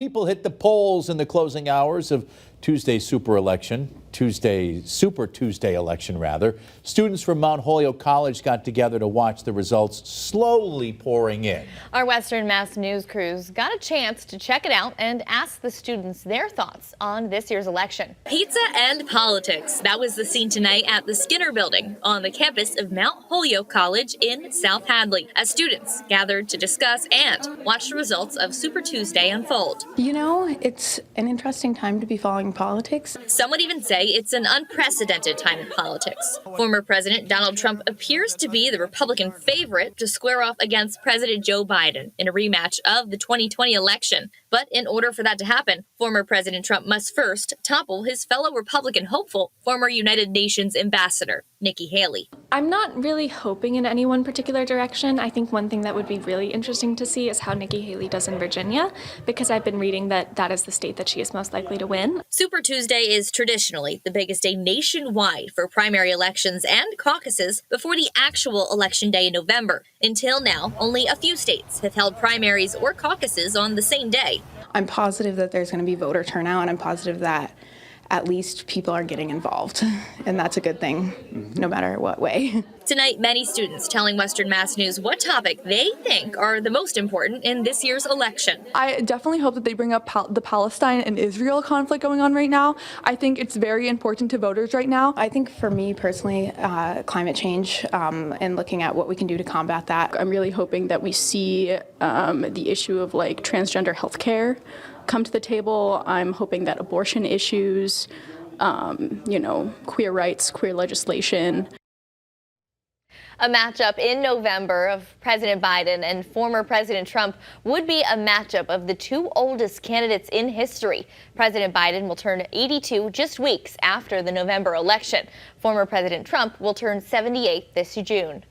People hit the polls in the closing hours of Tuesday's Super Tuesday election rather. Students from Mount Holyoke College got together to watch the results slowly pouring in. Our Western Mass News crews got a chance to check it out and ask the students their thoughts on this year's election. Pizza and politics. That was the scene tonight at the Skinner Building on the campus of Mount Holyoke College in South Hadley, as students gathered to discuss and watch the results of Super Tuesday unfold. You know, it's an interesting time to be following politics. Some would even say it's an unprecedented time in politics. Former President Donald Trump appears to be the Republican favorite to square off against President Joe Biden in a rematch of the 2020 election. But in order for that to happen, former President Trump must first topple his fellow Republican hopeful, former United Nations ambassador, Nikki Haley. I'm not really hoping in any one particular direction. I think one thing that would be really interesting to see is how Nikki Haley does in Virginia, because I've been reading that that is the state that she is most likely to win. Super Tuesday is traditionally the biggest day nationwide for primary elections and caucuses before the actual election day in November. Until now, only a few states have held primaries or caucuses on the same day. I'm positive that there's going to be voter turnout, and I'm positive that at least people are getting involved, and that's a good thing, no matter what way. Tonight, many students telling Western Mass News what topic they think are the most important in this year's election. I definitely hope that they bring up the Palestine and Israel conflict going on right now. I think it's very important to voters right now. I think for me personally, climate change and looking at what we can do to combat that. I'm really hoping that we see the issue of like transgender healthcare come to the table. I'm hoping that abortion issues, queer rights, queer legislation. A matchup in November of President Biden and former President Trump would be a matchup of the two oldest candidates in history. President Biden will turn 82 just weeks after the November election. Former President Trump will turn 78 this June.